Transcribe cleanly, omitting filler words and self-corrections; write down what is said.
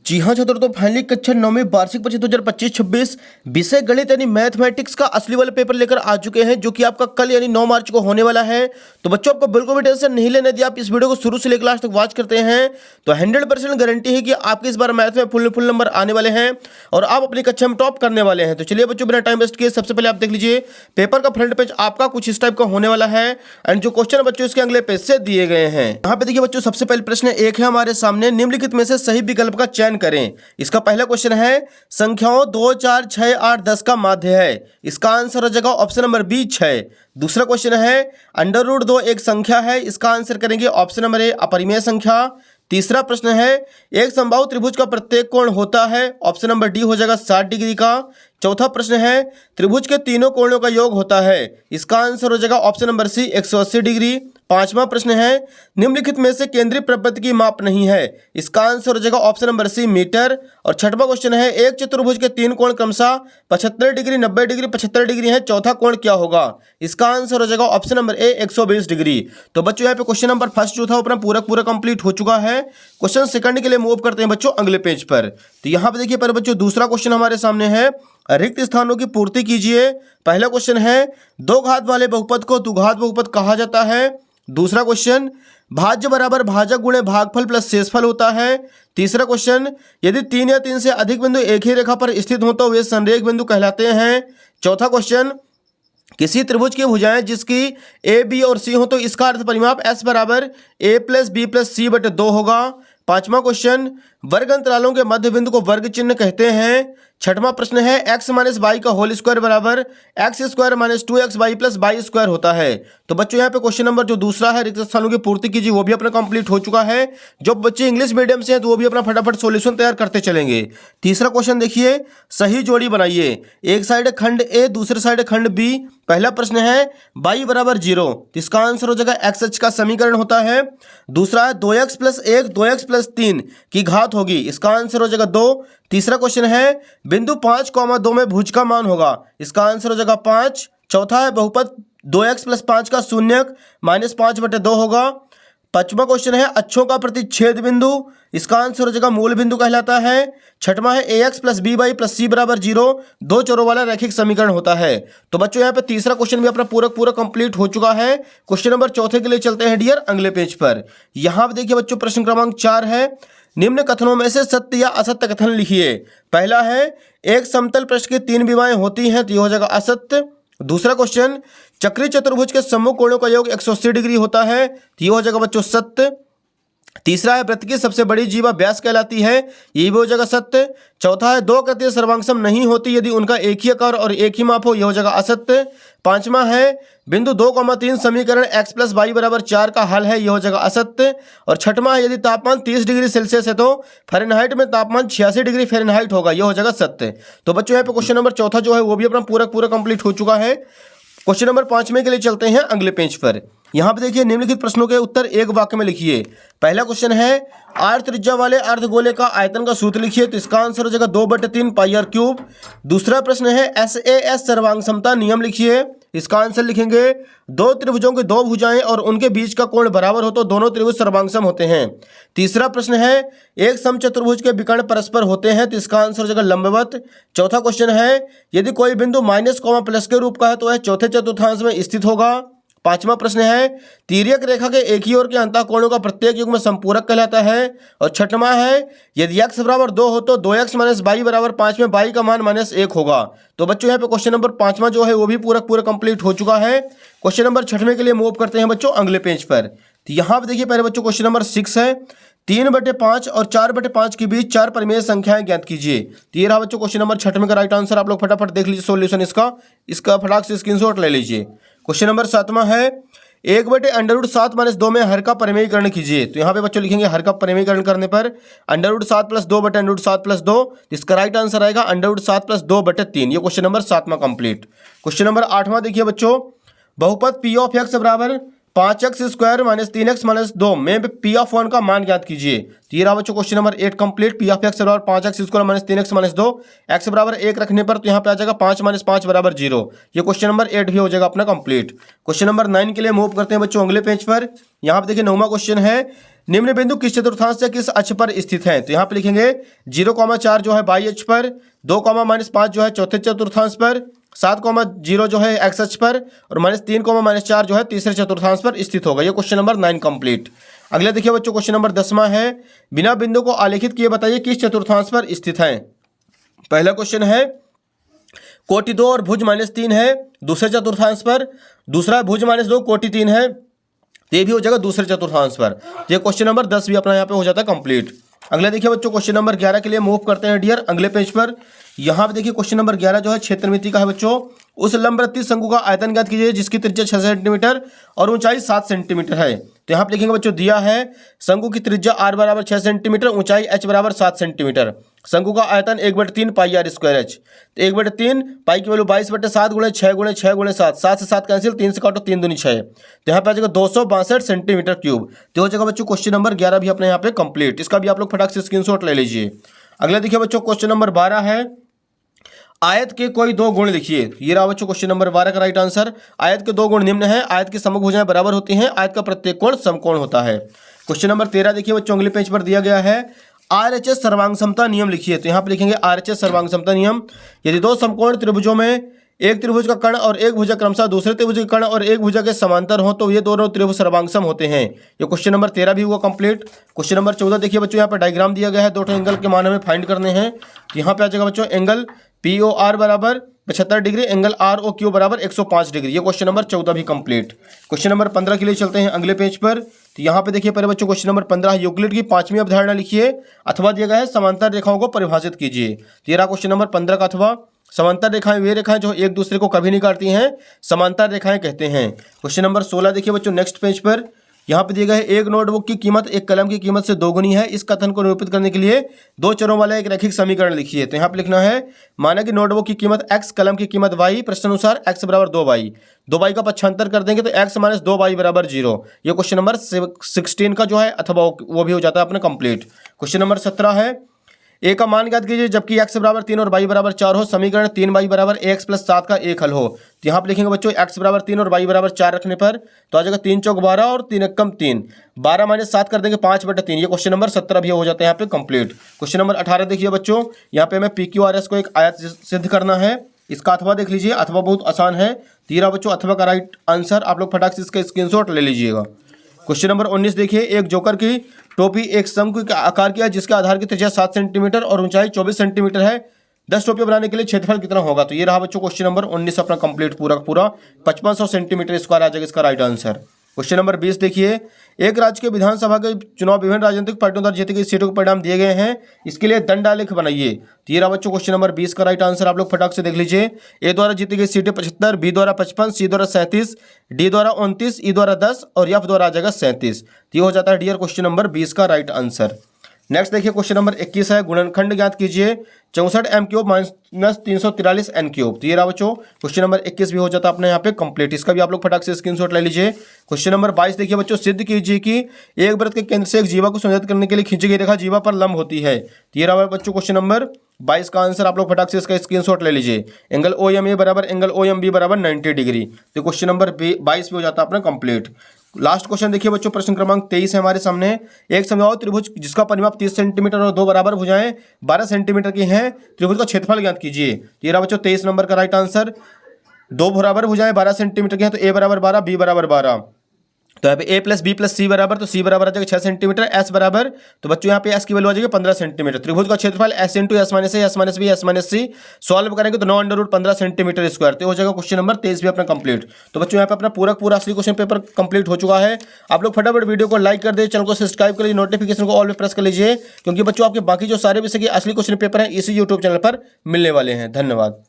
जी हाँ छात्रों, तो फाइनली कक्षा 9वीं वार्षिक परीक्षा 2025-26 विषय गणित यानी मैथमेटिक्स का असली वाला पेपर लेकर आ चुके हैं, जो कि आपका कल यानी 9 मार्च को होने वाला है। तो बच्चों, आपको बिल्कुल भी टेंशन नहीं लेने दिया। आप इस वीडियो को शुरू से लेकर लास्ट तक वॉच करते हैं तो 100% गारंटी है कि आपके इस बार मैथ में फुल नंबर आने वाले हैं और आप अपनी कक्षा में टॉप करने वाले हैं। तो चलिए बच्चों, बिना टाइम वेस्ट किए सबसे पहले आप देख लीजिए पेपर का फ्रंट पेज आपका कुछ इस टाइप का होने वाला है एंड जो क्वेश्चन बच्चों इसके अगले पेज से दिए गए हैं। यहाँ पे देखिए बच्चों, सबसे पहले प्रश्न एक है हमारे सामने, निम्नलिखित में से सही विकल्प का चयन करें। इसका पहला क्वेश्चन है संख्याओं 2, 4, 6, 8, 10 का माध्य है। इसका आंसर हो जाएगा ऑप्शन नंबर बी 6। दूसरा क्वेश्चन है √2 एक संख्या है। इसका आंसर करेंगे ऑप्शन नंबर ए अपरिमेय संख्या। तीसरा प्रश्न है एक समबाहु त्रिभुज का प्रत्येक कोण होता है। ऑप्शन नंबर डी हो जाएगा 60 डिग्री का। चौथा प्रश्न है त्रिभुज के तीनों कोणों का योग होता है। इसका आंसर हो जाएगा ऑप्शन नंबर सी 180 डिग्री। पांचवा प्रश्न है निम्नलिखित में से केंद्रीय प्रवृत्ति की माप नहीं है। इसका आंसर हो जाएगा ऑप्शन नंबर सी मीटर। और छठवां क्वेश्चन है एक चतुर्भुज के तीन कोण क्रमशः 75 डिग्री, 90 डिग्री, 75 डिग्री है। चौथा कोण क्या होगा? इसका आंसर हो जाएगा ऑप्शन नंबर ए 120 डिग्री। तो बच्चों, यहाँ पे क्वेश्चन नंबर फर्स्ट जो था अपना पूरा कंप्लीट हो चुका है। क्वेश्चन सेकंड के लिए मूव करते हैं बच्चों अगले पेज पर। तो यहाँ पे देखिए पर बच्चों दूसरा क्वेश्चन हमारे सामने है, रिक्त स्थानों की पूर्ति कीजिए। पहला क्वेश्चन है दो घात वाले बहुपद को द्विघात बहुपद कहा जाता है। दूसरा क्वेश्चन भाज्य बराबर भाजक गुणे भागफल प्लस शेषफल होता है। तीसरा क्वेश्चन यदि 3 या 3 से अधिक बिंदु एक ही रेखा पर स्थित हो तो वे संरेख बिंदु कहलाते हैं। चौथा क्वेश्चन किसी त्रिभुज की भुजाएं जिसकी ए बी और सी हो तो इसका अर्थ परिमाप एस बराबर ए प्लस बी प्लस सी बटे 2 होगा। पांचवा क्वेश्चन वर्ग अंतरालों के मध्य बिंदु को वर्ग चिन्ह कहते हैं। छठवां प्रश्न है x माइनस वाई का होल स्क्वायर बराबर X square minus 2x Y plus Y square होता है। तो बच्चों, यहाँ पे क्वेश्चन नंबर जो दूसरा है रिक्त स्थानों की पूर्ति कीजिए, वो भी अपना कंप्लीट हो चुका है। जो बच्चे इंग्लिश मीडियम से हैं तो वो भी अपना फटाफट सॉल्यूशन तैयार करते चलेंगे। तीसरा क्वेश्चन देखिए, सही जोड़ी बनाइए। एक साइड खंड ए, दूसरे साइड खंड बी। पहला प्रश्न है y बराबर 0, इसका आंसर हो जाएगा एक्स अक्ष का समीकरण होता है। दूसरा है 2x प्लस 1 2x प्लस 3 की घात होगी, इसका आंसर हो जाएगा 2। तीसरा क्वेश्चन है बिंदु 5,2 में भुज का मान होगा, इसका आंसर हो जाएगा 5। चौथा है बहुपद 2x प्लस 5 का शून्यक -5 बटे 2 होगा। पांचवा क्वेश्चन है अक्षों का प्रतिच्छेद बिंदु, इसका आंसर हो जाएगा मूल बिंदु कहलाता है। छठवां है ax plus B Y plus C बराबर 0 दो चरों वाला रैखिक समीकरण होता है। तो बच्चों, यहाँ पे तीसरा क्वेश्चन भी अपना पूरा कंप्लीट हो चुका है। क्वेश्चन नंबर चौथे के लिए चलते हैं डियर अगले पेज पर। यहाँ पे देखिए बच्चों प्रश्न क्रमांक 4 है, निम्न कथनों में से सत्य या असत्य कथन लिखिए। पहला है एक समतल पृष्ठ की 3 विमाएं होती हैं, तो ये हो जाएगा असत्य। दूसरा क्वेश्चन चक्रीय चतुर्भुज के सम्मुख कोणों का योग 180 डिग्री होता है, तो ये हो जाएगा बच्चों सत्य। तीसरा है वृत्त की सबसे बड़ी जीवा व्यास कहलाती है, ये भी हो जाएगा सत्य। चौथा है दो आकृतियां सर्वांगसम नहीं होती यदि उनका एक ही आकार और एक ही माप हो, यह हो जाएगा असत्य। पांचवा है बिंदु 2,3 समीकरण x प्लस वाई बराबर 4 का हल है, यह हो जाएगा असत्य। और छठवां है यदि तापमान 30 डिग्री सेल्सियस है तो फ़ारेनहाइट में तापमान 86 डिग्री फ़ारेनहाइट होगा, यह हो जाएगा सत्य। तो बच्चों, यहाँ पे क्वेश्चन नंबर चौथा जो है वो भी अपना पूरा कंप्लीट हो चुका है। क्वेश्चन नंबर 5 के लिए चलते हैं अगले पेज पर। यहाँ पे देखिए निम्नलिखित प्रश्नों के उत्तर एक वाक्य में लिखिए। पहला क्वेश्चन है आर त्रिज्या वाले अर्धगोले का आयतन का सूत्र लिखिए, तो इसका आंसर हो जाएगा 2/3 पाई आर क्यूब। दूसरा प्रश्न है SAS सर्वांग समता नियम लिखिए, इसका आंसर लिखेंगे दो त्रिभुजों की दो भुजाएं और उनके बीच का कोण बराबर हो तो दोनों त्रिभुज सर्वांगसम होते हैं। तीसरा प्रश्न है एक समचतुर्भुज के विकर्ण परस्पर होते हैं, तो इसका आंसर हो जाएगा लंबवत। चौथा क्वेश्चन है यदि कोई बिंदु माइनस कॉमा प्लस के रूप का है तो वह चौथे चतुर्थांश में स्थित होगा। पांचवा प्रश्न है तिर्यक रेखा के एक ही ओर के अंतःकोणों का प्रत्येक युग्म संपूरक कहलाता है। और छठवां है यदि x बराबर 2 हो तो 2x माइनस वाई बराबर 5 में y का मान -1 होगा। तो बच्चों, यहाँ पे क्वेश्चन नंबर 5वां जो है वो भी पूरा कंप्लीट हो चुका है। क्वेश्चन नंबर 6वें के लिए मूव करते हैं बच्चों अगले पेज पर। तो यहाँ पे देखिए पहले बच्चों क्वेश्चन नंबर 6 है 3/5 और 4/5 के बीच 4 परिमेय संख्याएं ज्ञात कीजिए। तो ये रहा बच्चों क्वेश्चन नंबर 6 का राइट आंसर। आप लोग फटाफट देख लीजिए सॉल्यूशन इसका फटाक से स्क्रीनशॉट ले लीजिए। क्वेश्चन नंबर 7वां है 1/√7 - 2 में हर का परिमेयीकरण कीजिए। तो यहाँ पे बच्चों लिखेंगे हर का परिमेयीकरण करने पर √7 + 2/√7 + 2, इसका राइट आंसर आएगा √7 + 2/3। ये क्वेश्चन नंबर 7वां कंप्लीट। क्वेश्चन नंबर 8वां देखिए बच्चों, बहुपद p ऑफ x बराबर 5x square minus 3x minus 2 में p ऑफ 1 का मान ज्ञात कीजिए। तो ये रहा बच्चों question number 8 complete. p of x बराबर 5x square minus 3x minus 2, x बराबर 1 रखने पर तो यहाँ पे आ जाएगा 5 माइनस 5 बराबर 0। ये क्वेश्चन नंबर 8 भी हो जाएगा अपना कंप्लीट। क्वेश्चन नंबर 9 के लिए मूव करते हैं बच्चों अगले पेज पर। यहाँ पे देखिए 9वां क्वेश्चन है निम्न बिंदु किस चतुर्थांश या किस अक्ष पर स्थित है? तो यहाँ पे लिखेंगे 0,4 जो है बाई अक्ष पर, 2,-5 जो है चौथे चतुर्थांश पर, 7,0 जो है एक्स अक्ष पर, और -3,-4 जो है तीसरे चतुर्थांश पर स्थित होगा। ये क्वेश्चन नंबर 9 कंप्लीट। अगले देखिए बच्चों क्वेश्चन नंबर 10वां है, बिना बिंदु को आलेखित किए बताइए किस चतुर्थांश पर स्थित है। पहला क्वेश्चन है कोटि 2 और भुज -3 है दूसरे चतुर्थांश पर, दूसरा भुज -2 कोटि 3 है, तो ये भी हो जाएगा दूसरे चतुर्थांश पर। ये क्वेश्चन नंबर 10 भी अपना यहाँ पे हो जाता है कंप्लीट। अगले देखिए बच्चों क्वेश्चन नंबर 11 के लिए मूव करते हैं डियर अगले पेज पर। यहाँ पे देखिए क्वेश्चन नंबर 11 जो है क्षेत्रमिति का है बच्चों। उस लंबवृत्तीय शंकु का आयतन ज्ञात कीजिए जिसकी त्रिज्या 6 सेंटीमीटर और ऊंचाई 7 सेंटीमीटर है। तो यहाँ पे लिखेंगे बच्चों दिया है शंकु की त्रिज्या r बराबर 6 सेंटीमीटर, ऊंचाई h बराबर 7 सेंटीमीटर, शंकु का आयतन 1/3 पाई r स्क्वायर h। तो 1/3 पाई की वैल्यू 22/7 गुणे 6 गुणे 6 गुणे 7, 7 से 7 कैंसिल, 3 से काटो 3 दूनी 6, तो यहाँ पे आ जाएगा 262 सेंटीमीटर क्यूब। तो हो जाएगा बच्चों क्वेश्चन नंबर 11 भी अपने यहाँ पे कंप्लीट। इसका भी आप लोग फटाक से स्क्रीनशॉट ले लीजिए। अगला देखिए बच्चों क्वेश्चन नंबर 12 है, आयत के कोई दो गुण लिखिए। ये रहा बच्चों क्वेश्चन नंबर 12 का राइट आंसर। आयत के दो गुण निम्न है, आयत की समभुज भुजाएं बराबर होती हैं, आयत का प्रत्येक कोण समकोण होता है। क्वेश्चन नंबर 13 देखिए बच्चों अगले पेज पर दिया गया है, आरएचएस सर्वांग समता नियम लिखिए। तो यहाँ पे लिखेंगे आरएचएस सर्वांग समता नियम, यदि दो समकोण त्रिभुजों में एक त्रिभुज का कर्ण और एक भुजा क्रमशः दूसरे त्रिभुज के कर्ण और एक भुजा के समांतर हो तो ये दोनों त्रिभुज सर्वांगसम होते हैं। ये क्वेश्चन नंबर 13 भी हुआ कंप्लीट। क्वेश्चन नंबर 14 देखिए बच्चों यहाँ पर डायग्राम दिया गया है, दो एंगल के मान हमें फाइंड करने हैं। तो यहाँ पे आ जाएगा बच्चों एंगल POR बराबर 75 डिग्री, एंगल ROQ बराबर 105 डिग्री। ये क्वेश्चन नंबर 14 भी कंप्लीट। क्वेश्चन नंबर 15 के लिए चलते हैं अगले पेज पर। तो यहाँ पे देखिए पहले बच्चों क्वेश्चन नंबर 15 यूक्लिड की 5वीं अवधारणा लिखिए अथवा दिया गया है समांतर रेखाओं को परिभाषित कीजिए। तो ये रहा क्वेश्चन नंबर 15 का अथवा। समांतर रेखाएं वे रेखाएं जो एक दूसरे को कभी नहीं काटती हैं, समांतर रेखाएं कहते हैं। क्वेश्चन नंबर 16 देखिए बच्चों नेक्स्ट पेज पर। यहाँ पे दिया गया है एक नोटबुक की कीमत एक कलम की कीमत से दोगुनी है। इस कथन को निरूपित करने के लिए दो चरों वाला एक रैखिक समीकरण लिखिए। तो यहाँ पे लिखना है, माना कि नोटबुक की कीमत x, कलम की कीमत y, प्रश्नानुसार x बराबर 2y, 2y का पक्षांतर कर देंगे तो x - 2y बराबर 0। ये क्वेश्चन नंबर 16 का जो है अथवा वो भी हो जाता है अपना कंप्लीट। क्वेश्चन नंबर 17 है, ए का मान ज्ञात कीजिए जबकि x बराबर 3 और y बराबर 4 हो, समीकरण 3y बराबर ax + 7 का एक हल हो। तो यहाँ पे लिखेंगे बच्चों x बराबर 3 और y बराबर 4 रखने पर तो आ जाएगा 3 चौक 12 और 3 एकम 3, 12 - 7 कर देंगे 5/3। ये क्वेश्चन नंबर 17 भी हो जाता है यहाँ पे कंप्लीट। क्वेश्चन नंबर 18 देखिए बच्चों, यहाँ पे हमें PQRS को एक आयत सिद्ध करना है। इसका अथवा देख लीजिए, अथवा बहुत आसान है। तीरा बच्चों अथवा का राइट आंसर आप लोग फटाक से इसका स्क्रीनशॉट ले लीजिएगा। क्वेश्चन नंबर 19 देखिए, एक जोकर की टोपी एक शंकु का आकार की है जिसके आधार की त्रिज्या 7 सेंटीमीटर और ऊंचाई 24 सेंटीमीटर है। 10 टोपियां बनाने के लिए क्षेत्रफल कितना होगा? तो ये रहा बच्चों क्वेश्चन नंबर 19 अपना कंप्लीट पूरा 5500 सेंटीमीटर स्क्वायर आ जाएगा इसका राइट आंसर। क्वेश्चन नंबर 20 देखिए, एक राज्य के विधानसभा के चुनाव विभिन्न राजनीतिक पार्टियों द्वारा जीती गई सीटों के परिणाम दिए गए हैं, इसके लिए दंडालेख बनाइए। तो ये रहा बच्चों क्वेश्चन नंबर 20 का राइट आंसर। आप लोग फटाक से देख लीजिए, ए द्वारा जीती गई सीटें 75, बी द्वारा 55, सी द्वारा 37, डी द्वारा 29, ई द्वारा 10 और एफ द्वारा आ जाएगा 37। तो ये हो जाता है डियर क्वेश्चन नंबर 20 का राइट आंसर। नेक्स्ट देखिए क्वेश्चन नंबर 21 है, गुणनखंड ज्ञात कीजिए 64 m³ - 343 n³। तो ये रहा बच्चों क्वेश्चन नंबर 21 भी हो जाता है अपने यहाँ पे कंप्लीट। इसका भी आप लोग फटाक से स्क्रीनशॉट ले लीजिए। क्वेश्चन नंबर 22 देखिए बच्चों, सिद्ध कीजिए कि एक वृत्त के केंद्र से एक जीवा को संयोजित करने के लिए खींची गई रेखा जीवा पर लंब होती है। तो ये रहा बच्चों क्वेश्चन नंबर 22 का आंसर। आप लोग फटाक से इसका स्क्रीनशॉट ले लीजिए। एंगल OMA बराबर एंगल OMB बराबर 90 डिग्री। तो क्वेश्चन नंबर 22 भी हो जाता है अपना कंप्लीट। लास्ट क्वेश्चन देखिए बच्चों, प्रश्न क्रमांक 23 है हमारे सामने। एक समबाहु त्रिभुज जिसका परिमाप 30 सेंटीमीटर और दो बराबर भुजाएं 12 सेंटीमीटर की हैं, त्रिभुज का क्षेत्रफल ज्ञात कीजिए। ये रहा बच्चों 23 नंबर का राइट आंसर। दो बराबर भुजाएं 12 सेंटीमीटर की हैं तो A बराबर 12, B बराबर 12। तो यहाँ पे A + B + C बराबर, तो C बराबर आ जाएगा 6 सेंटीमीटर, S बराबर, तो बच्चों यहाँ पे S की वैल्यू आ जाएगी 15 सेंटीमीटर। त्रिभुज का क्षेत्रफल S × S - A, S - B, S - C solve करेंगे तो 9√15 सेंटीमीटर स्क्वायर। तो हो जाएगा क्वेश्चन नंबर 23 भी अपना कंप्लीट। तो बच्चों यहाँ पे अपना पूरा असली क्वेश्चन पेपर कंप्लीट हो चुका है। आप लोग फटाफट वीडियो को लाइक कर दे, चैनल को सब्सक्राइब कर लीजिए, नोटिफिकेशन को ऑल पे प्रेस कर लीजिए, क्योंकि बच्चों आपके बाकी जो सारे विषय के असली क्वेश्चन पेपर हैं इसी यूट्यूब चैनल पर मिलने वाले हैं। धन्यवाद।